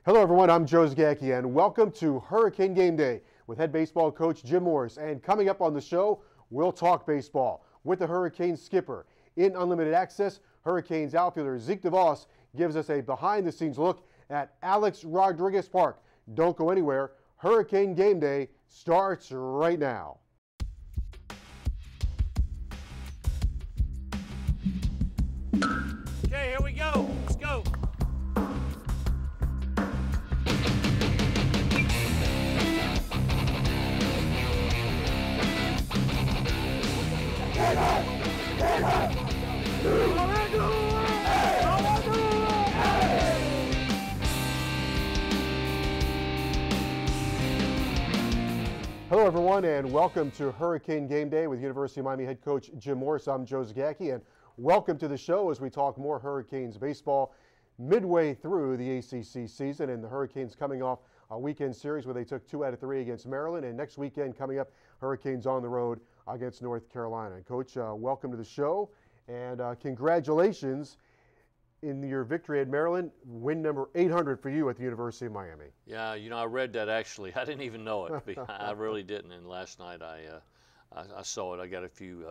Hello everyone, I'm Joe Zgacki and welcome to Hurricane Game Day with head baseball coach Jim Morris. And coming up on the show, we'll talk baseball with the Hurricanes skipper. In Unlimited Access, Hurricanes outfielder Zeke DeVos gives us a behind-the-scenes look at Alex Rodriguez Park. Don't go anywhere. Hurricane Game Day starts right now. Okay, here we go. Let's go. Hello everyone and welcome to Hurricane Game Day with University of Miami head coach Jim Morris. I'm Joe Zgacki and welcome to the show as we talk more Hurricanes baseball midway through the ACC season, and the Hurricanes coming off a weekend series where they took 2 out of 3 against Maryland, and next weekend coming up, Hurricanes on the road against North Carolina. And Coach, welcome to the show and congratulations in your victory at Maryland, win number 800 for you at the University of Miami. Yeah, you know, I read that actually. I didn't even know it. I really didn't. And last night I saw it. I got a few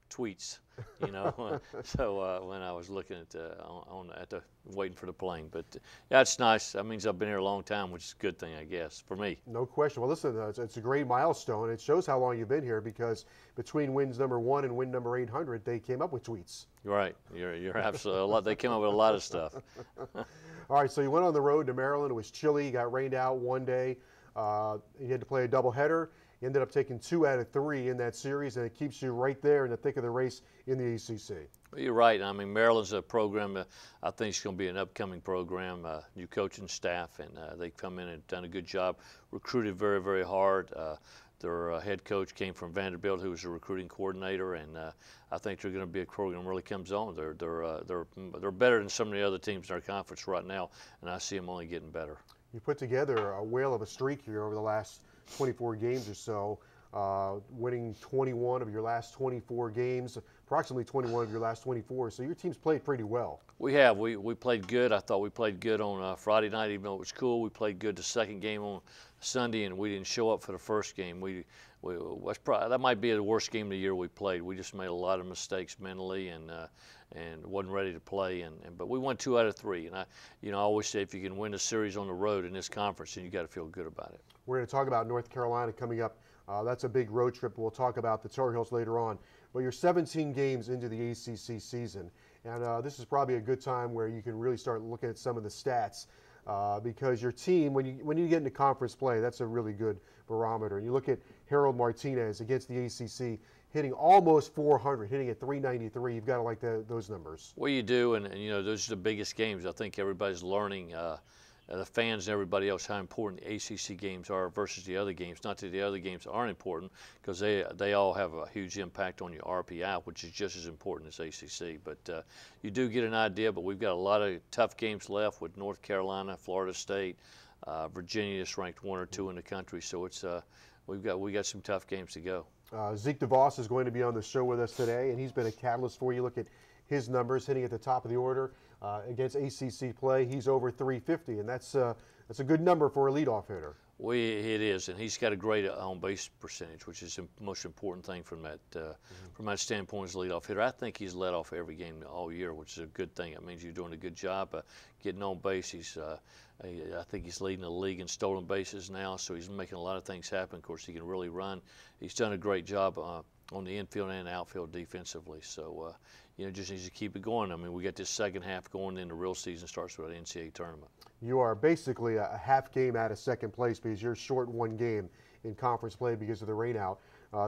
tweets, you know, so when I was looking at waiting for the plane. But yeah, it's nice. That means I've been here a long time, which is a good thing, I guess, for me. No question. Well, listen, it's a great milestone. It shows how long you've been here because between wins number 1 and win number 800, they came up with tweets. Right. You're absolutely a lot. They came up with a lot of stuff. All right, so you went on the road to Maryland. It was chilly. You got rained out one day. You had to play a doubleheader. You ended up taking 2 out of 3 in that series, and it keeps you right there in the thick of the race in the ACC. Well, you're right. I mean, Maryland's a program I think it's going to be an upcoming program, new coaching staff, and they've come in and done a good job, recruited very, very hard. Their head coach came from Vanderbilt, who was a recruiting coordinator, and I think they're going to be a program that really comes on. They're better than some of the other teams in our conference right now, and I see them only getting better. You put together a whale of a streak here over the last 24 games or so, winning 21 of your last 24 games, approximately 21 of your last 24. So your team's played pretty well. We have. We played good. I thought we played good on Friday night, even though it was cool. We played good the second game on Sunday, and we didn't show up for the first game. That might be the worst game of the year we played. We just made a lot of mistakes mentally and wasn't ready to play. But we won 2 out of 3. And I always say if you can win a series on the road in this conference, then you got to feel good about it. We're going to talk about North Carolina coming up. That's a big road trip. We'll talk about the Tar Heels later on. But you're 17 games into the ACC season, and this is probably a good time where you can really start looking at some of the stats because your team, when you get into conference play, that's a really good barometer. And you look at Harold Martinez against the ACC, hitting almost 400, hitting at 393. You've got to like those numbers. Well, you do, and you know those are the biggest games. I think everybody's learning. The fans and everybody else how important the ACC games are versus the other games. Not that the other games aren't important, because they all have a huge impact on your RPI, which is just as important as ACC. But you do get an idea. But we've got a lot of tough games left with North Carolina, Florida State, Virginia is ranked 1 or 2 in the country. So it's we got some tough games to go. Zeke DeVos is going to be on the show with us today, and he's been a catalyst for you. Look at his numbers, hitting at the top of the order. Against ACC play, he's over 350, and that's a good number for a leadoff hitter. Well, it is, and he's got a great on-base percentage, which is the most important thing from that standpoint as a leadoff hitter. I think he's led off every game all year, which is a good thing. That means you're doing a good job getting on base. I think he's leading the league in stolen bases now, so he's making a lot of things happen. Of course, he can really run. He's done a great job on the infield and outfield defensively. So, just needs to keep it going. I mean, we got this second half going, then the real season starts with the NCAA tournament. You are basically a half game out of second place because you're short 1 game in conference play because of the rain out.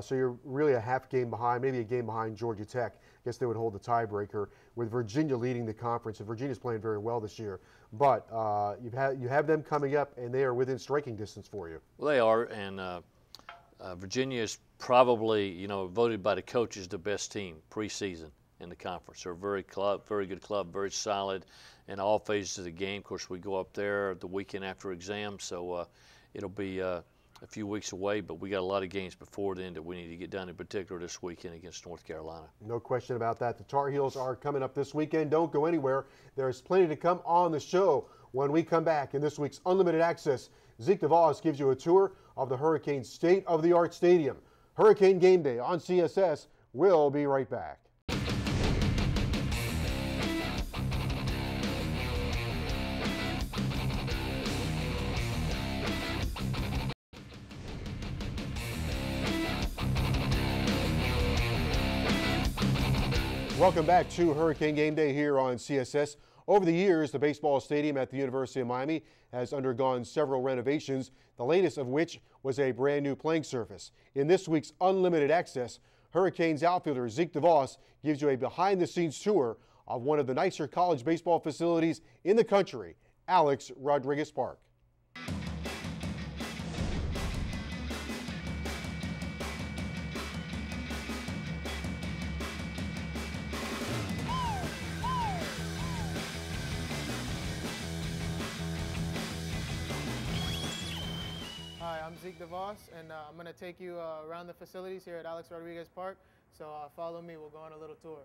So you're really a half game behind, maybe a game behind Georgia Tech. I guess they would hold the tiebreaker with Virginia leading the conference, and Virginia's playing very well this year. But you have them coming up, and they are within striking distance for you. Well, they are, and Virginia is probably, voted by the coaches the best team preseason in the conference. They're a very good club, very solid in all phases of the game. Of course, we go up there the weekend after exams, so it'll be a few weeks away, but we got a lot of games before then that we need to get done, in particular this weekend against North Carolina. No question about that. The Tar Heels are coming up this weekend. Don't go anywhere. There's plenty to come on the show. When we come back in this week's Unlimited Access, Zeke DeVos gives you a tour of the Hurricanes' state-of-the-art stadium. Hurricane Game Day on CSS. We'll be right back. Welcome back to Hurricane Game Day here on CSS. Over the years, the baseball stadium at the University of Miami has undergone several renovations, the latest of which was a brand new playing surface. In this week's Unlimited Access, Hurricanes outfielder Zeke DeVos gives you a behind-the-scenes tour of one of the nicer college baseball facilities in the country, Alex Rodriguez Park. Hi, I'm Zeke DeVos, and I'm going to take you around the facilities here at Alex Rodriguez Park. So follow me, we'll go on a little tour.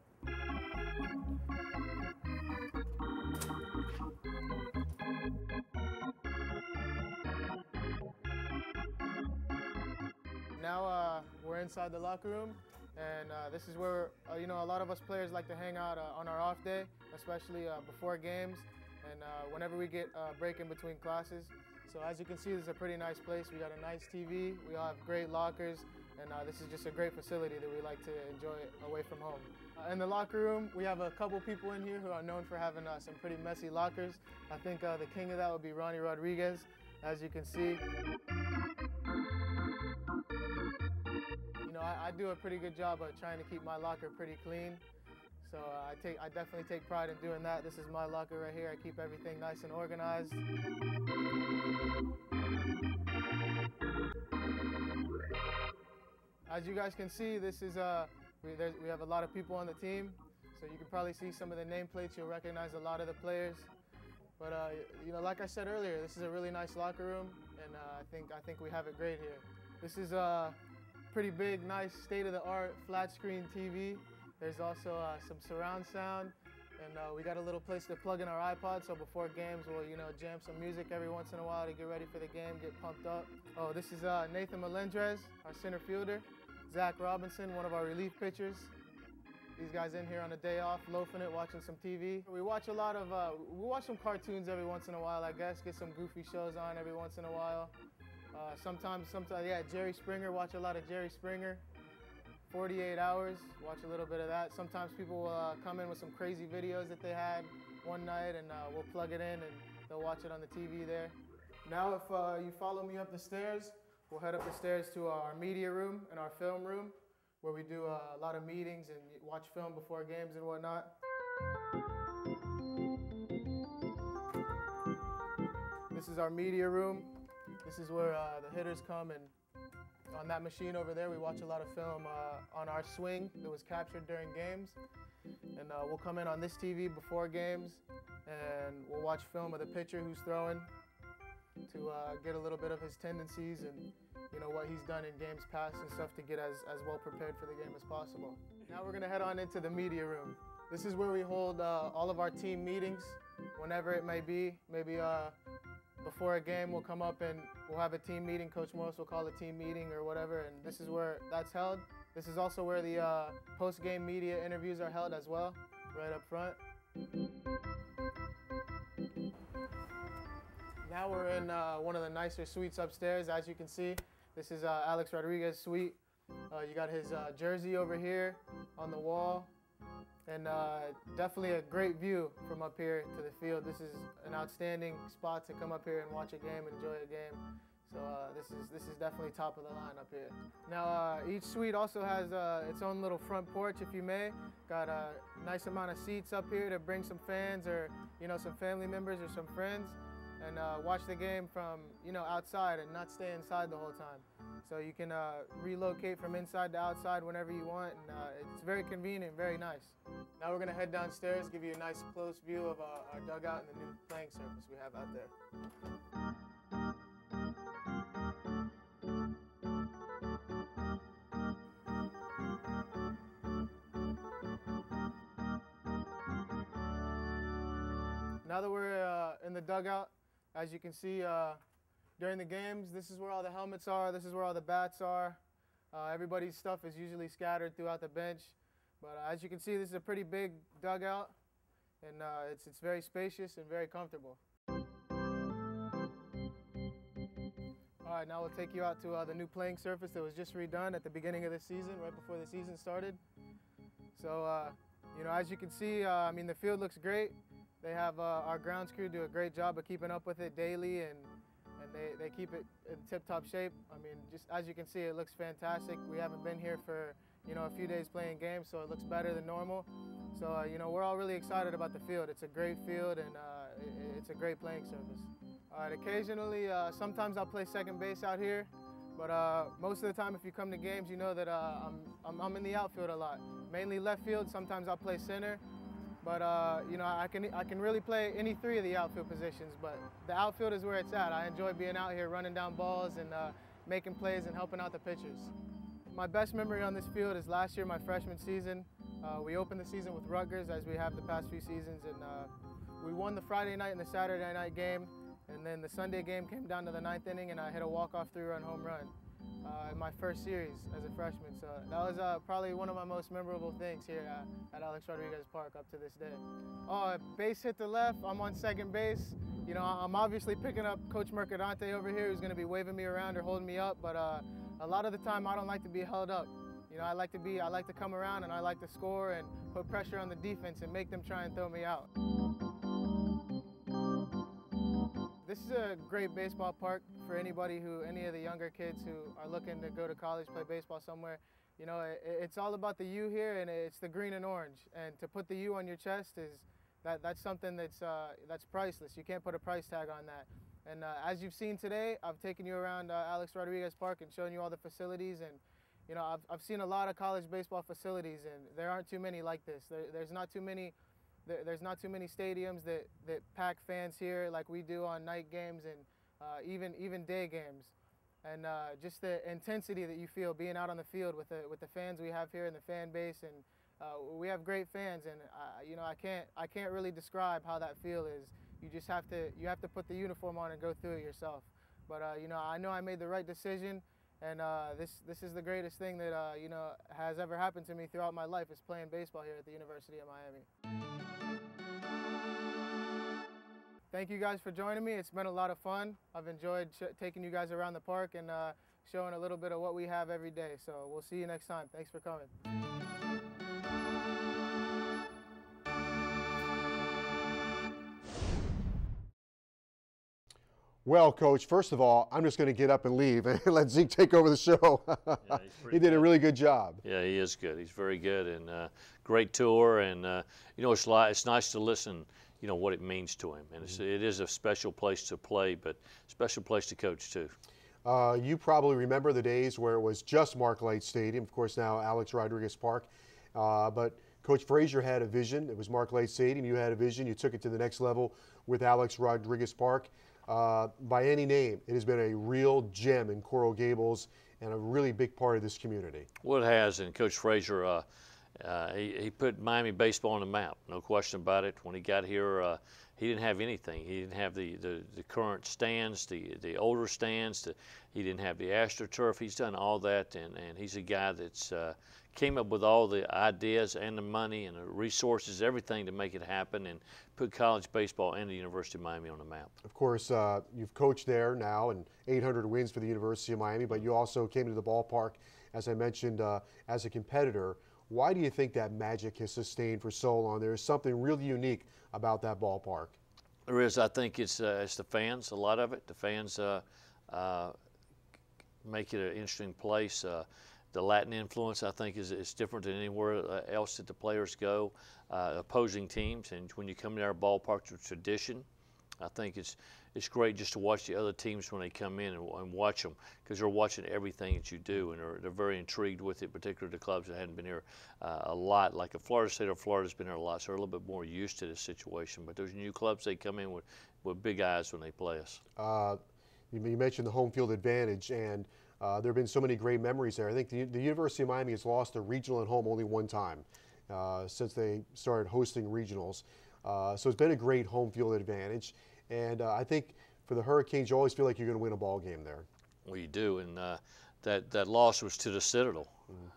Now we're inside the locker room, and this is where a lot of us players like to hang out on our off day, especially before games and whenever we get a break in between classes. So as you can see, this is a pretty nice place. We got a nice TV, we all have great lockers, and this is just a great facility that we like to enjoy away from home. In the locker room, we have a couple people in here who are known for having some pretty messy lockers. I think the king of that would be Ronnie Rodriguez, as you can see. I do a pretty good job of trying to keep my locker pretty clean. So I definitely take pride in doing that. This is my locker right here. I keep everything nice and organized. As you guys can see, this is we have a lot of people on the team. So you can probably see some of the nameplates. You'll recognize a lot of the players. But like I said earlier, this is a really nice locker room, and I think we have it great here. This is a pretty big, nice, state-of-the-art flat screen TV. There's also some surround sound, and we got a little place to plug in our iPod, so before games we'll jam some music every once in a while to get ready for the game, get pumped up. Oh, this is Nathan Melendrez, our center fielder. Zach Robinson, one of our relief pitchers. These guys in here on a day off, loafing it, watching some TV. We watch a lot of, we watch some cartoons every once in a while, I guess, get some goofy shows on every once in a while. Sometimes, yeah, Jerry Springer, watch a lot of Jerry Springer. 48 Hours, watch a little bit of that. Sometimes people will come in with some crazy videos that they had one night, and we'll plug it in and they'll watch it on the TV there. Now if you follow me up the stairs, we'll head up the stairs to our media room and our film room, where we do a lot of meetings and watch film before games and whatnot. This is our media room. This is where the hitters come, and on that machine over there, we watch a lot of film on our swing that was captured during games. And we'll come in on this TV before games, and we'll watch film of the pitcher who's throwing to get a little bit of his tendencies and what he's done in games past and stuff to get as well prepared for the game as possible. Now we're going to head on into the media room. This is where we hold all of our team meetings, whenever it may be. Maybe before a game, we'll come up and we'll have a team meeting. Coach Morris will call a team meeting or whatever, and this is where that's held. This is also where the post-game media interviews are held as well, right up front. Now we're in one of the nicer suites upstairs. As you can see, this is Alex Rodriguez's suite. You got his jersey over here on the wall. And definitely a great view from up here to the field. This is an outstanding spot to come up here and watch a game, enjoy a game. So this is definitely top of the line up here. Now each suite also has its own little front porch, if you may. Got a nice amount of seats up here to bring some fans or some family members or some friends, and watch the game from outside and not stay inside the whole time. So you can relocate from inside to outside whenever you want, and it's very convenient, very nice. Now we're going to head downstairs, give you a nice close view of our dugout and the new playing surface we have out there. Now that we're in the dugout, As you can see, during the games, this is where all the helmets are, this is where all the bats are. Everybody's stuff is usually scattered throughout the bench. But as you can see, this is a pretty big dugout, and it's very spacious and very comfortable. All right, now we'll take you out to the new playing surface that was just redone at the beginning of the season, right before the season started. So, you know, as you can see, I mean, the field looks great. They have our grounds crew do a great job of keeping up with it daily, and they keep it in tip-top shape. I mean, just as you can see, it looks fantastic. We haven't been here for, you know, a few days playing games, so it looks better than normal. So, you know, we're all really excited about the field. It's a great field, and it's a great playing surface. All right, occasionally, sometimes I'll play second base out here, but most of the time, if you come to games, you know that I'm in the outfield a lot. Mainly left field. Sometimes I'll play center. But, you know, I can really play any three of the outfield positions, but the outfield is where it's at. I enjoy being out here running down balls and making plays and helping out the pitchers. My best memory on this field is last year, my freshman season. We opened the season with Rutgers, as we have the past few seasons, and we won the Friday night and the Saturday night game, and then the Sunday game came down to the 9th inning, and I hit a walk-off three-run home run in my first series as a freshman. So that was probably one of my most memorable things here at Alex Rodriguez Park up to this day. Oh, base hit to left, I'm on second base. You know, I'm obviously picking up Coach Mercadante over here, who's going to be waving me around or holding me up, but a lot of the time I don't like to be held up. You know, I like to come around and I like to score and put pressure on the defense and make them try and throw me out. This is a great baseball park for any of the younger kids who are looking to go to college, play baseball somewhere. You know, it's all about the U here, and it's the green and orange. And to put the U on your chest that's something that's priceless. You can't put a price tag on that. And as you've seen today, I've taken you around Alex Rodriguez Park and shown you all the facilities. And you know, I've seen a lot of college baseball facilities, and there aren't too many like this. There's not too many stadiums that pack fans here like we do on night games and even day games. And just the intensity that you feel being out on the field with the fans we have here and the fan base, and we have great fans. And you know, I can't really describe how that feel is. You just have to put the uniform on and go through it yourself. But you know I made the right decision, and this is the greatest thing that you know has ever happened to me throughout my life, is playing baseball here at the University of Miami. Thank you guys for joining me. It's been a lot of fun. I've enjoyed taking you guys around the park and showing a little bit of what we have every day. So we'll see you next time. Thanks for coming. Well, Coach, first of all, I'm just going to get up and leave and let Zeke take over the show. Yeah, he did a really good job. Yeah, he is good. He's very good, and great tour. And you know, it's nice to listen. You know what it means to him, and it is a special place to play, but special place to coach too. You probably remember the days where it was just Mark Light Stadium. Of course, now Alex Rodriguez Park, but Coach Frazier had a vision. It was Mark Light Stadium. You had a vision. You took it to the next level with Alex Rodriguez Park. By any name, it has been a real gem in Coral Gables and a really big part of this community. Well, it has, and Coach Frazier, he put Miami baseball on the map, no question about it. When he got here, he didn't have anything. He didn't have the current stands, the older stands. He didn't have the AstroTurf. He's done all that, and he's a guy that's came up with all the ideas and the money and the resources, everything to make it happen and put college baseball and the University of Miami on the map. Of course, you've coached there now and 800 wins for the University of Miami, but you also came to the ballpark, as I mentioned, as a competitor. Why do you think that magic has sustained for so long? There's something really unique about that ballpark. There is. I think it's the fans, a lot of it. The fans make it an interesting place. The Latin influence, I think, is different than anywhere else that the players go, opposing teams. And when you come to our ballpark, the tradition, I think it's great just to watch the other teams when they come in and watch them, because they're watching everything that you do, and they're very intrigued with it, particularly the clubs that hadn't been here a lot, like a Florida State or Florida's been here a lot, so they're a little bit more used to this situation. But those new clubs, they come in with big eyes when they play us. You mentioned the home field advantage, and there have been so many great memories there. I think the University of Miami has lost a regional at home only one time since they started hosting regionals. So it's been a great home field advantage. And I think for the Hurricanes, you always feel like you're going to win a ball game there. Well, you do, and that loss was to the Citadel.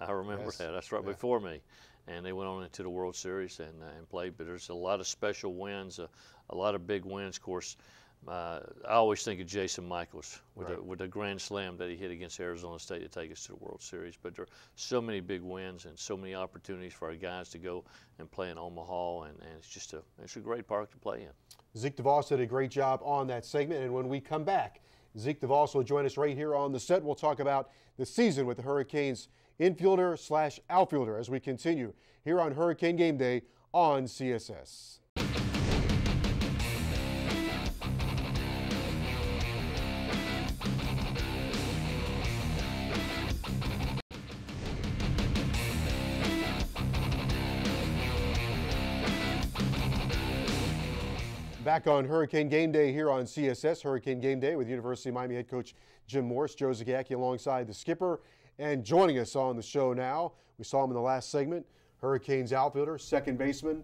I remember that. That's right before me. And they went on into the World Series and played. But there's a lot of special wins, a lot of big wins. Of course, I always think of Jason Michaels with the grand slam that he hit against Arizona State to take us to the World Series. But there are so many big wins and so many opportunities for our guys to go and play in Omaha, and it's a great park to play in. Zeke DeVos did a great job on that segment, and when we come back, Zeke DeVos will join us right here on the set. We'll talk about the season with the Hurricanes infielder / outfielder as we continue here on Hurricane Game Day on CSS. Back on Hurricane Game Day here on CSS, Hurricane Game Day with University of Miami head coach Jim Morris, Joe Zagacki alongside the skipper. And joining us on the show now, we saw him in the last segment, Hurricanes outfielder, second baseman,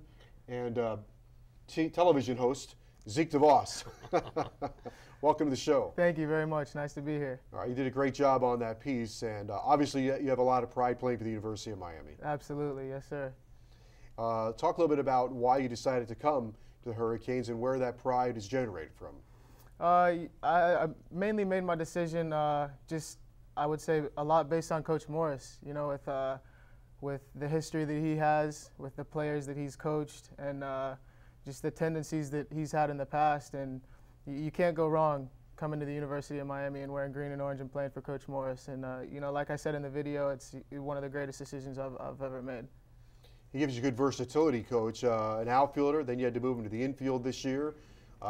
and television host, Zeke DeVos. Welcome to the show. Thank you very much. Nice to be here. All right, you did a great job on that piece, and obviously you have a lot of pride playing for the University of Miami. Absolutely, yes, sir. Talk a little bit about why you decided to come to the Hurricanes and where that pride is generated from. I mainly made my decision I would say a lot based on Coach Morris, you know, with the history that he has, with the players that he's coached, and just the tendencies that he's had in the past. And you can't go wrong coming to the University of Miami and wearing green and orange and playing for Coach Morris. And, you know, like I said in the video, it's one of the greatest decisions I've ever made. He gives you good versatility, Coach. An outfielder, then you had to move into the infield this year.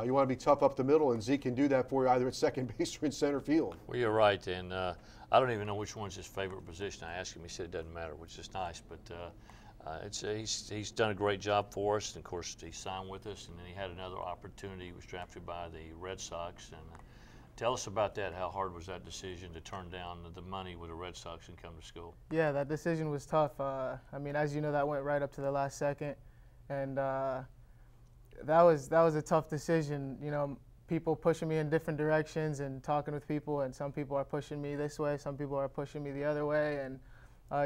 You want to be tough up the middle, and Zeke can do that for you either at second base or in center field. Well, you're right, and I don't even know which one's his favorite position. I asked him, he said it doesn't matter, which is nice. But he's done a great job for us, and of course he signed with us, and then he had another opportunity. He was drafted by the Red Sox, and tell us about that. How hard was that decision to turn down the money with the Red Sox and come to school? Yeah, that decision was tough. I mean, as you know, that went right up to the last second, and that was a tough decision. You know, people pushing me in different directions and talking with people, and some people are pushing me this way, some people are pushing me the other way, and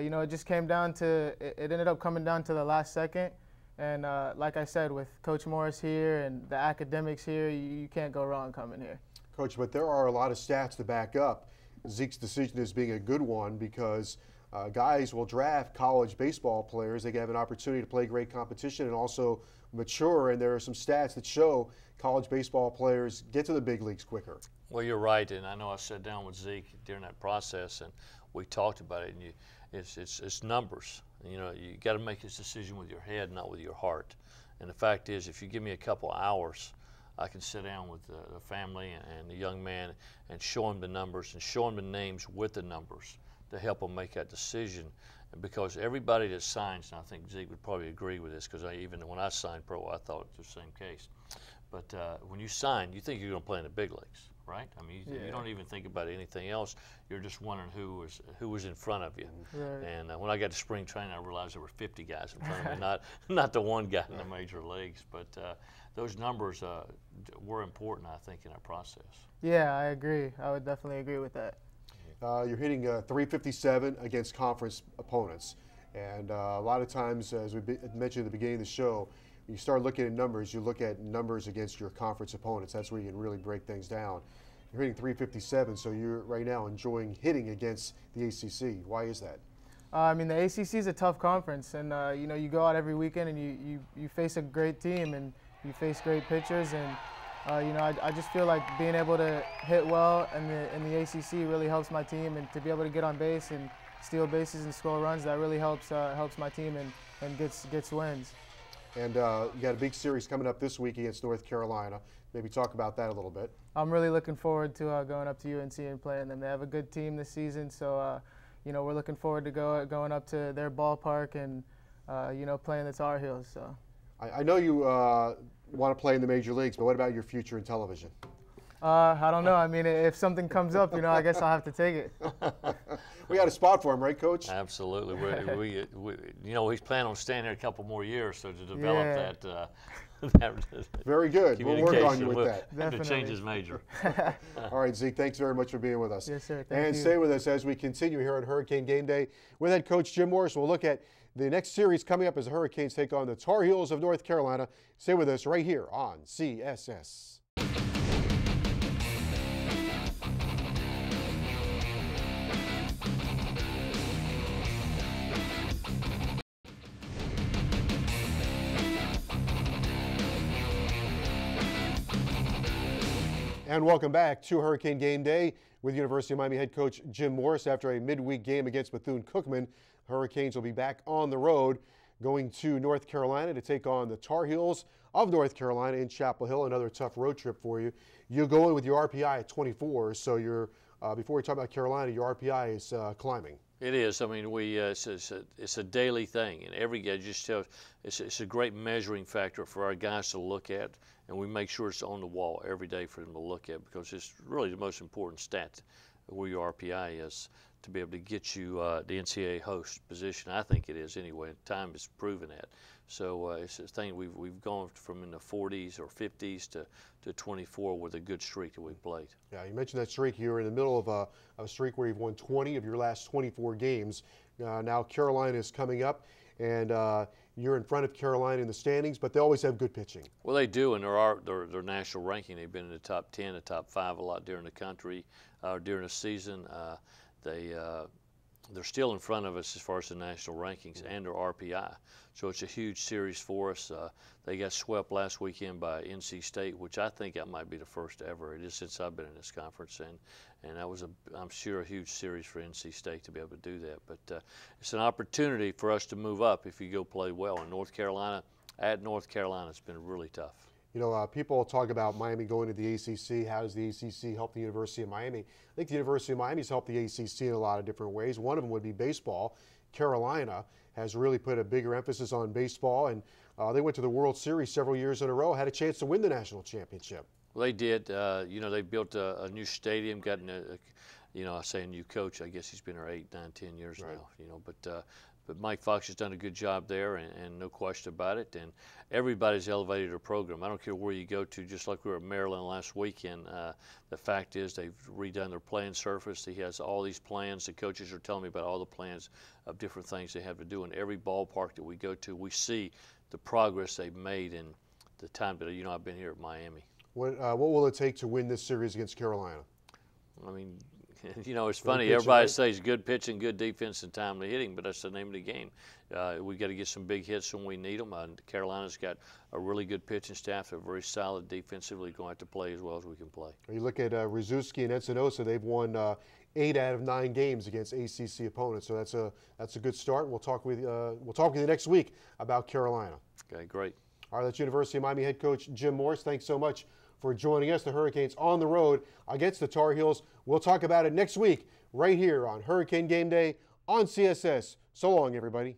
you know, it just came down to it ended up coming down to the last second. And like I said, with Coach Morris here and the academics here, you can't go wrong coming here. Coach, but there are a lot of stats to back up Zeke's decision as being a good one, because guys will draft college baseball players. They have an opportunity to play great competition and also mature, and there are some stats that show college baseball players get to the big leagues quicker. Well, you're right, and I know I sat down with Zeke during that process, and we talked about it, and it's numbers. You know, you got to make this decision with your head, not with your heart. And the fact is, if you give me a couple hours, I can sit down with the family and the young man and show him the numbers and show him the names with the numbers to help him make that decision. And because everybody that signs, and I think Zeke would probably agree with this, because even when I signed pro, I thought it was the same case. But when you sign, you think you're going to play in the big leagues, right? I mean, you don't even think about anything else. You're just wondering who was in front of you. Right. And when I got to spring training, I realized there were 50 guys in front of me, not the one guy in the major leagues. But those numbers were important, I think, in our process. Yeah, I agree. I would definitely agree with that. You're hitting 357 against conference opponents. And a lot of times, as we mentioned at the beginning of the show, you start looking at numbers, you look at numbers against your conference opponents. That's where you can really break things down. You're hitting 357, so you're right now enjoying hitting against the ACC. Why is that? I mean, the ACC is a tough conference, and you know, you go out every weekend and you face a great team and you face great pitchers, and you know, I just feel like being able to hit well in the ACC really helps my team, and to be able to get on base and steal bases and score runs, that really helps my team and gets wins. And you got a big series coming up this week against North Carolina. Maybe talk about that a little bit. I'm really looking forward to going up to UNC and playing them. They have a good team this season, so you know, we're looking forward to going up to their ballpark and you know, playing the Tar Heels. So I know you want to play in the major leagues, but what about your future in television? I don't know. I mean, if something comes up, you know, I guess I'll have to take it. We got a spot for him, right, Coach? Absolutely. You know, he's planning on staying there a couple more years, so to develop Very good. We'll work on you with that. The change is major. All right, Zeke, thanks very much for being with us. Yes, sir. And stay with us as we continue here on Hurricane Game Day with head coach Jim Morris. We'll look at the next series coming up as the Hurricanes take on the Tar Heels of North Carolina. Stay with us right here on CSS. And welcome back to Hurricane Game Day with University of Miami head coach Jim Morris. After a midweek game against Bethune-Cookman, Hurricanes will be back on the road going to North Carolina to take on the Tar Heels of North Carolina in Chapel Hill. Another tough road trip for you. You go in with your RPI at 24, so you're before we talk about Carolina, your RPI is climbing. It is. I mean, it's a daily thing, and every guy just tells. It's a great measuring factor for our guys to look at, and we make sure it's on the wall every day for them to look at, because it's really the most important stat where your RPI is to be able to get you the NCAA host position. I think it is anyway. Time has proven that. So it's a thing we've gone from in the 40s or 50s to 24 with a good streak that we've played. Yeah, you mentioned that streak. You're in the middle of a streak where you've won 20 of your last 24 games. Now Carolina is coming up, and you're in front of Carolina in the standings, but they always have good pitching. Well, they do, and their national ranking. They've been in the top 10, the top 5 a lot during the country, during the season. They're still in front of us as far as the national rankings and their RPI. So it's a huge series for us. They got swept last weekend by NC State, which I think that might be the first ever. It is since I've been in this conference, and that was, I'm sure, a huge series for NC State to be able to do that. But it's an opportunity for us to move up if you go play well. In North Carolina, at North Carolina, it's been really tough. You know, people talk about Miami going to the ACC. How does the ACC help the University of Miami? I think the University of Miami's helped the ACC in a lot of different ways. One of them would be baseball. Carolina has really put a bigger emphasis on baseball, and they went to the World Series several years in a row, had a chance to win the national championship. Well, they did. You know, they built a new stadium, gotten you know, I say a new coach. I guess he's been there 8, 9, 10 years right now. You know, but Mike Fox has done a good job there, and no question about it. And everybody's elevated their program. I don't care where you go to, just like we were at Maryland last weekend. The fact is they've redone their playing surface. He has all these plans. The coaches are telling me about all the plans of different things they have to do. In every ballpark that we go to, we see the progress they've made in the time that, you know, I've been here at Miami. What will it take to win this series against Carolina? I mean, you know, it's funny. Everybody says good pitching, good defense, and timely hitting, but that's the name of the game. We got to get some big hits when we need them. Carolina's got a really good pitching staff. They're very solid defensively. Going to have to play as well as we can play. You look at Rzewski and Encinosa. They've won 8 out of 9 games against ACC opponents. So that's a good start. We'll talk with you next week about Carolina. Okay, great. All right, that's University of Miami head coach Jim Morris. Thanks so much for joining us. The Hurricanes on the road against the Tar Heels. We'll talk about it next week right here on Hurricane Game Day on CSS. So long, everybody.